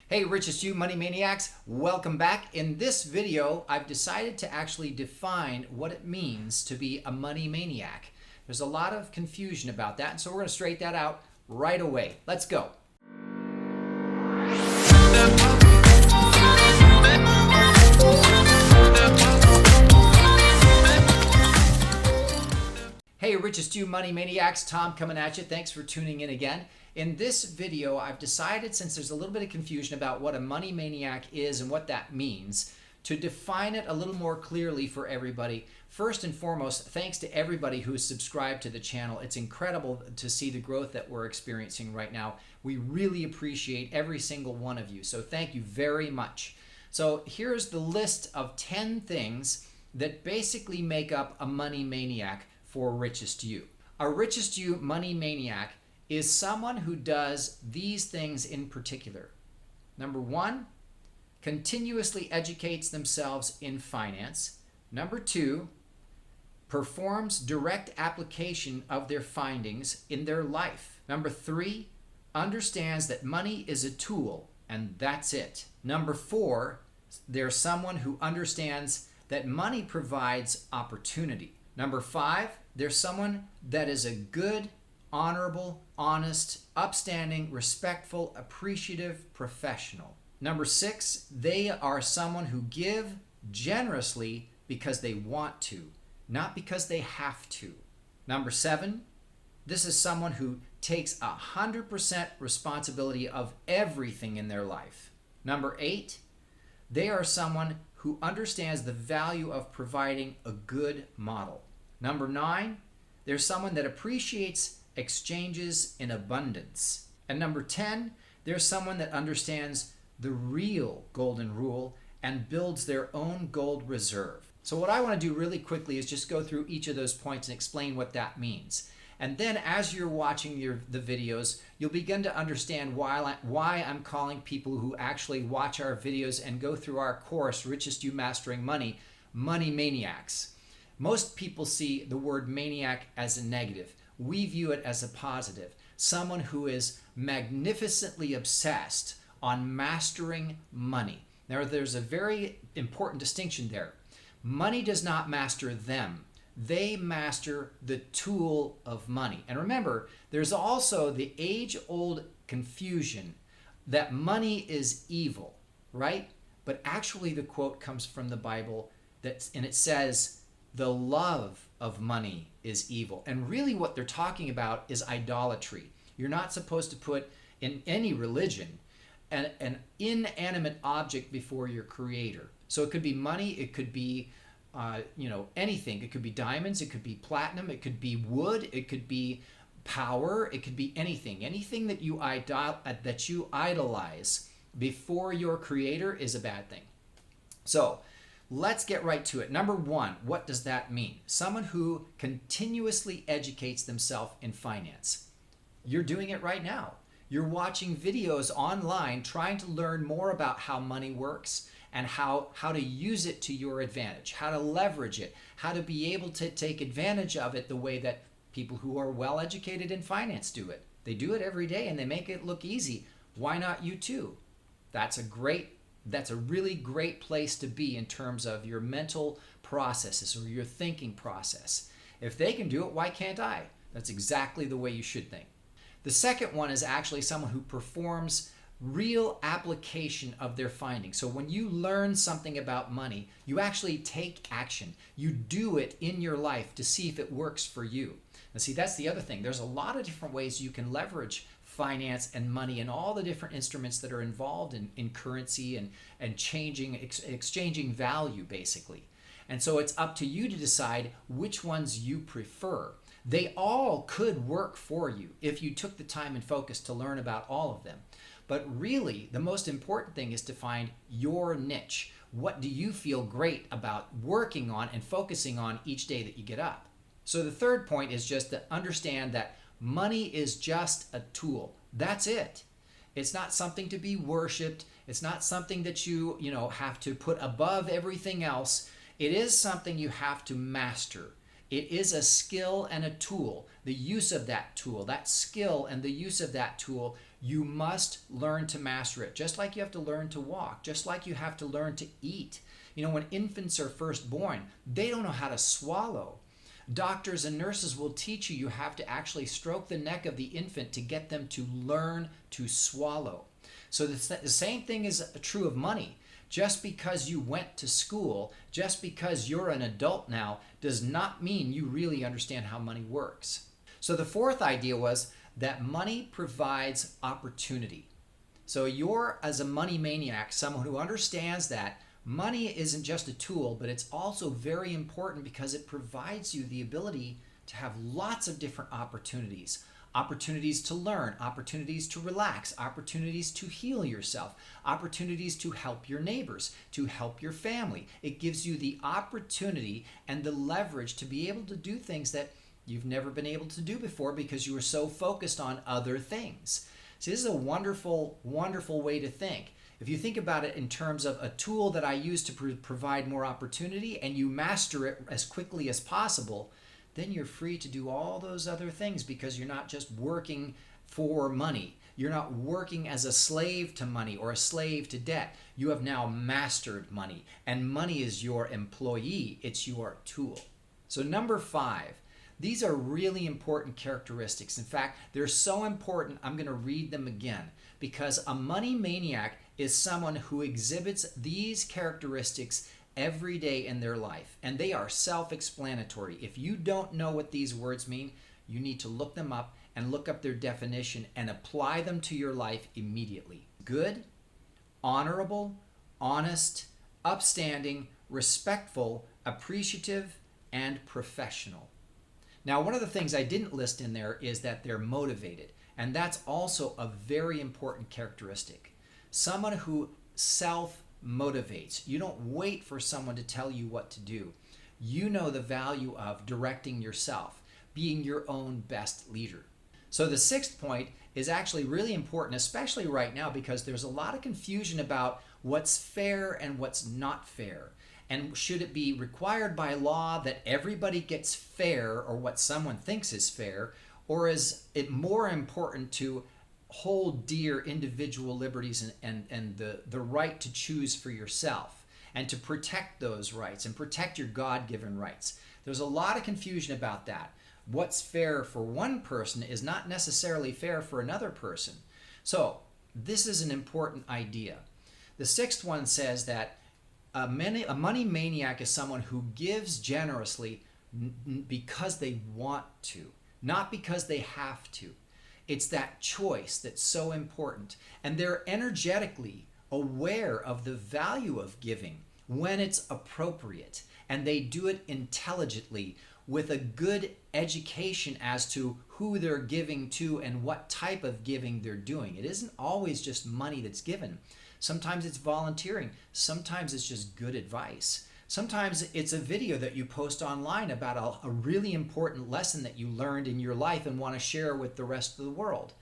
Hey, Richest, you Money Maniacs, welcome back. In this video, I've decided to actually define what it means to be a money maniac. There's a lot of confusion about that, and so we're going to straighten that out right away. Let's go. Hey, Richest, you Money Maniacs, Tom coming at you. Thanks for tuning in again. In this video, I've decided, since there's a little bit of confusion about what a money maniac is and what that means, to define it a little more clearly for everybody. First and foremost, thanks to everybody who has subscribed to the channel. It's incredible to see the growth that we're experiencing right now. We really appreciate every single one of you, so thank you very much. So here's the list of 10 things that basically make up a money maniac for Richest You. A Richest You money maniac is someone who does these things in particular. Number one, continuously educates themselves in finance. Number two, performs direct application of their findings in their life. Number three, understands that money is a tool and that's it. Number four, they're someone who understands that money provides opportunity. Number five, they're someone that is a good, honorable, honest, upstanding, respectful, appreciative professional. Number six, they are someone who give generously because they want to, not because they have to. Number seven, this is someone who takes 100% responsibility of everything in their life. Number eight, they are someone who understands the value of providing a good model. Number nine, they're someone that appreciates exchanges in abundance. And number 10, there's someone that understands the real golden rule and builds their own gold reserve. So what I want to do really quickly is just go through each of those points and explain what that means. And then as you're watching the videos, you'll begin to understand why I'm calling people who actually watch our videos and go through our course, Richest You Mastering Money, money maniacs. Most people see the word maniac as a negative. We view it as a positive. Someone who is magnificently obsessed on mastering money. Now, there's a very important distinction there. Money does not master them. They master the tool of money. And remember, there's also the age-old confusion that money is evil, right? But actually the quote comes from the Bible, and it says, the love of money is evil. And really what they're talking about is idolatry. You're not supposed to put in any religion an inanimate object before your creator. So it could be money, it could be anything. It could be diamonds, it could be platinum, it could be wood, it could be power, it could be anything. Anything that you idolize before your creator is a bad thing. So let's get right to it. Number one, what does that mean? Someone who continuously educates themselves in finance. You're doing it right now. You're watching videos online trying to learn more about how money works and how to use it to your advantage, how to leverage it, how to be able to take advantage of it the way that people who are well educated in finance do it. They do it every day and they make it look easy. Why not you too? That's a really great place to be in terms of your mental processes or your thinking process. If they can do it, why can't I? That's exactly the way you should think. The second one is actually someone who performs real application of their findings. So when you learn something about money, you actually take action. You do it in your life to see if it works for you. Now see, that's the other thing. There's a lot of different ways you can leverage finance and money and all the different instruments that are involved in currency and exchanging value, basically. And so it's up to you to decide which ones you prefer. They all could work for you if you took the time and focus to learn about all of them. But really, the most important thing is to find your niche. What do you feel great about working on and focusing on each day that you get up? So the third point is just to understand that money is just a tool. That's it. It's not something to be worshipped. It's not something that you have to put above everything else. It is something you have to master. It is a skill and a tool. The use of that tool, that skill and the use of that tool, You must learn to master it, just like you have to learn to walk, just like you have to learn to eat. You know, when infants are first born, they don't know how to swallow. Doctors and nurses will teach you you have to actually stroke the neck of the infant to get them to learn to swallow. So the same thing is true of money. Just because you went to school, just because you're an adult now, does not mean you really understand how money works. So the fourth idea was that money provides opportunity. So you're, as a money maniac, someone who understands that money isn't just a tool, but it's also very important because it provides you the ability to have lots of different opportunities. Opportunities to learn, opportunities to relax, opportunities to heal yourself, opportunities to help your neighbors, to help your family. It gives you the opportunity and the leverage to be able to do things that you've never been able to do before because you were so focused on other things. See, this is a wonderful, wonderful way to think. If you think about it in terms of a tool that I use to provide more opportunity and you master it as quickly as possible, then you're free to do all those other things because you're not just working for money. You're not working as a slave to money or a slave to debt. You have now mastered money, and money is your employee. It's your tool. So number 5, these are really important characteristics. In fact, they're so important, I'm going to read them again because a money maniac is someone who exhibits these characteristics every day in their life, and they are self-explanatory. If you don't know what these words mean, you need to look them up and look up their definition and apply them to your life immediately. Good, honorable, honest, upstanding, respectful, appreciative, and professional. Now, one of the things I didn't list in there is that they're motivated, and that's also a very important characteristic. Someone who self-motivates. You don't wait for someone to tell you what to do. You know the value of directing yourself, being your own best leader. So the 6th point is actually really important, especially right now, because there's a lot of confusion about what's fair and what's not fair. And should it be required by law that everybody gets fair or what someone thinks is fair, or is it more important to hold dear individual liberties and the right to choose for yourself and to protect those rights and protect your God-given rights? There's a lot of confusion about that. What's fair for one person is not necessarily fair for another person. So this is an important idea. The 6th one says that a money maniac is someone who gives generously because they want to, not because they have to. It's that choice that's so important. And they're energetically aware of the value of giving when it's appropriate. And they do it intelligently with a good education as to who they're giving to and what type of giving they're doing. It isn't always just money that's given. Sometimes it's volunteering. Sometimes it's just good advice. Sometimes it's a video that you post online about a really important lesson that you learned in your life and want to share with the rest of the world.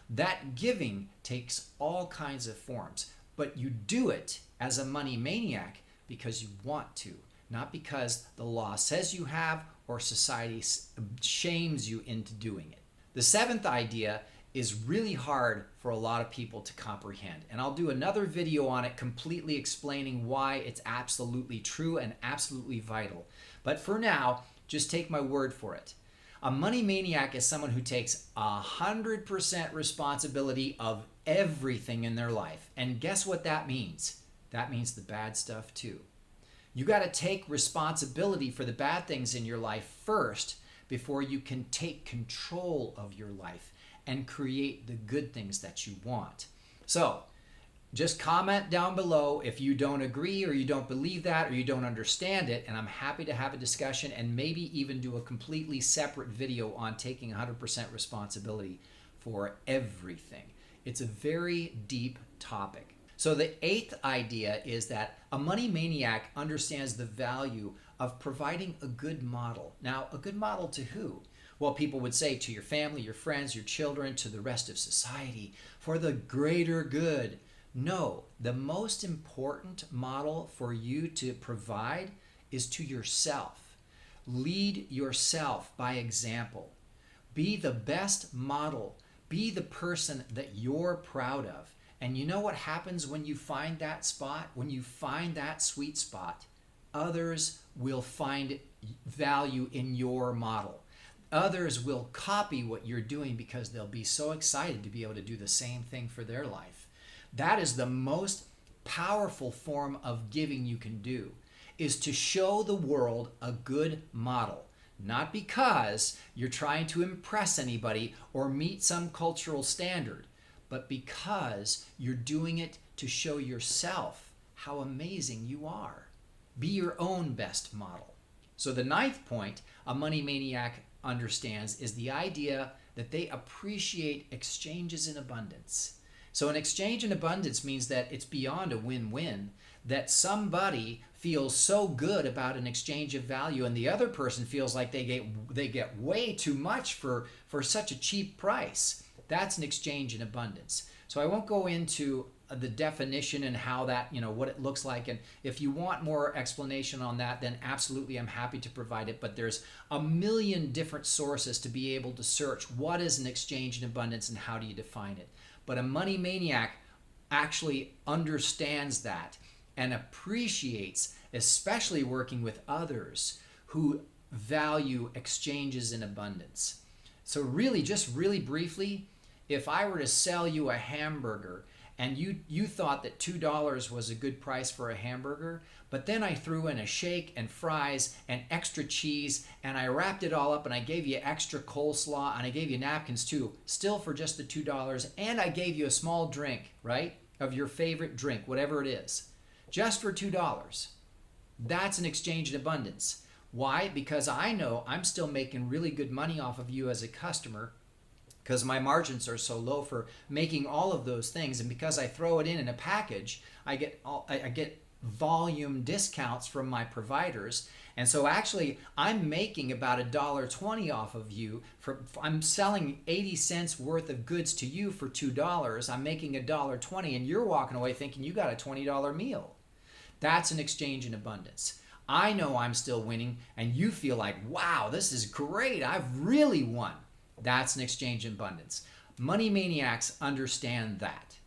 That giving takes all kinds of forms, but you do it as a money maniac because you want to, not because the law says you have or society shames you into doing it. The 7th idea is really hard for a lot of people to comprehend. And I'll do another video on it completely explaining why it's absolutely true and absolutely vital. But for now, just take my word for it. A money maniac is someone who takes 100% responsibility of everything in their life. And guess what that means? That means the bad stuff too. You got to take responsibility for the bad things in your life first before you can take control of your life and create the good things that you want. So just comment down below if you don't agree or you don't believe that or you don't understand it, and I'm happy to have a discussion and maybe even do a completely separate video on taking 100% responsibility for everything. It's a very deep topic. So the 8th idea is that a money maniac understands the value of providing a good model. Now, a good model to who? Well, people would say to your family, your friends, your children, to the rest of society, for the greater good. No, the most important model for you to provide is to yourself. Lead yourself by example. Be the best model Be the person that you're proud of. And you know what happens when you find that spot? When you find that sweet spot, others will find value in your model. Others will copy what you're doing because they'll be so excited to be able to do the same thing for their life. That is the most powerful form of giving you can do, is to show the world a good model. Not because you're trying to impress anybody or meet some cultural standard, but because you're doing it to show yourself how amazing you are. Be your own best model. So the ninth point a money maniac understands is the idea that they appreciate exchanges in abundance. So an exchange in abundance means that it's beyond a win-win, that somebody feels so good about an exchange of value and the other person feels like they get way too much for such a cheap price. That's an exchange in abundance. So I won't go into the definition and how that, what it looks like. And if you want more explanation on that, then absolutely I'm happy to provide it. But there's a million different sources to be able to search what is an exchange in abundance and how do you define it. But a money maniac actually understands that and appreciates, especially working with others who value exchanges in abundance. So really, just really briefly, if I were to sell you a hamburger and you thought that $2 was a good price for a hamburger, but then I threw in a shake and fries and extra cheese and I wrapped it all up and I gave you extra coleslaw and I gave you napkins too, still for just the $2, and I gave you a small drink, right, of your favorite drink, whatever it is, just for $2. That's an exchange in abundance. Why? Because I know I'm still making really good money off of you as a customer, because my margins are so low for making all of those things, and because I throw it in a package, I get volume discounts from my providers. And so actually I'm making about $1.20 off of you. I'm selling 80 cents worth of goods to you for $2. I'm making $1.20 and you're walking away thinking you got a $20 meal. That's an exchange in abundance. I know I'm still winning and you feel like, wow, this is great, I've really won. That's an exchange in abundance. Money maniacs understand that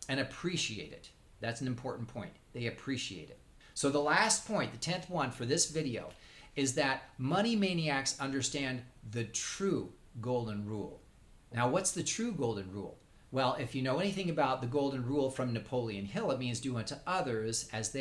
and appreciate it. That's an important point. They appreciate it. So the last point, the 10th one for this video, is that money maniacs understand the true golden rule. Now, what's the true golden rule? Well, if you know anything about the golden rule from Napoleon Hill, it means do unto others as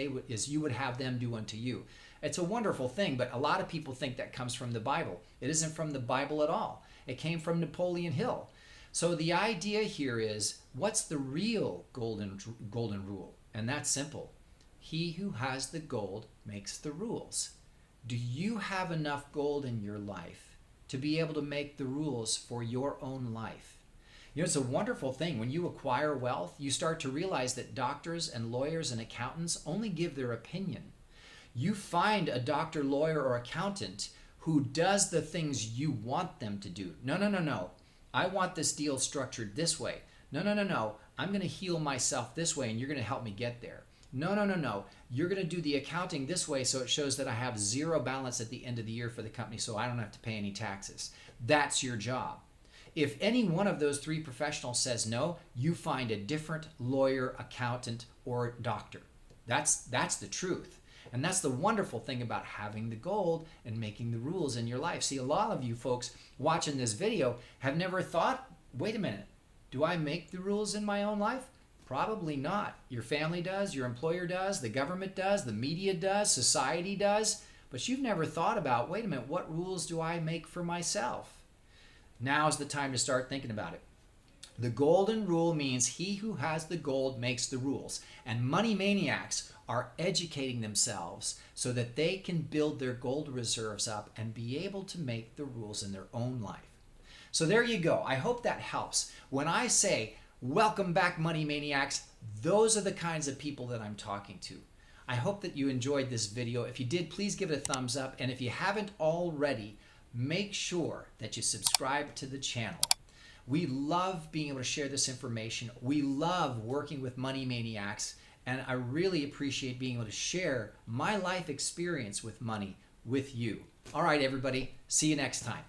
you would have them do unto you. It's a wonderful thing, but a lot of people think that comes from the Bible. It isn't from the Bible at all. It came from Napoleon Hill. So the idea here is, what's the real golden rule? And that's simple. He who has the gold makes the rules. Do you have enough gold in your life to be able to make the rules for your own life? It's a wonderful thing. When you acquire wealth, you start to realize that doctors and lawyers and accountants only give their opinion. You find a doctor, lawyer, or accountant who does the things you want them to do. No. I want this deal structured this way. No. I'm going to heal myself this way and you're going to help me get there. No. You're going to do the accounting this way so it shows that I have zero balance at the end of the year for the company so I don't have to pay any taxes. That's your job. If any one of those three professionals says no, you find a different lawyer, accountant, or doctor. That's the truth. And that's the wonderful thing about having the gold and making the rules in your life. See, a lot of you folks watching this video have never thought, wait a minute, do I make the rules in my own life? Probably not. Your family does, your employer does, the government does, the media does, society does. But you've never thought about, wait a minute, what rules do I make for myself? Now's the time to start thinking about it. The golden rule means he who has the gold makes the rules. And money maniacs are educating themselves so that they can build their gold reserves up and be able to make the rules in their own life. So there you go. I hope that helps. When I say, welcome back, money maniacs, those are the kinds of people that I'm talking to. I hope that you enjoyed this video. If you did, please give it a thumbs up. And if you haven't already, make sure that you subscribe to the channel. We love being able to share this information. We love working with money maniacs. And I really appreciate being able to share my life experience with money with you. All right, everybody. See you next time.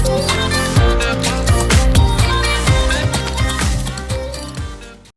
Richest.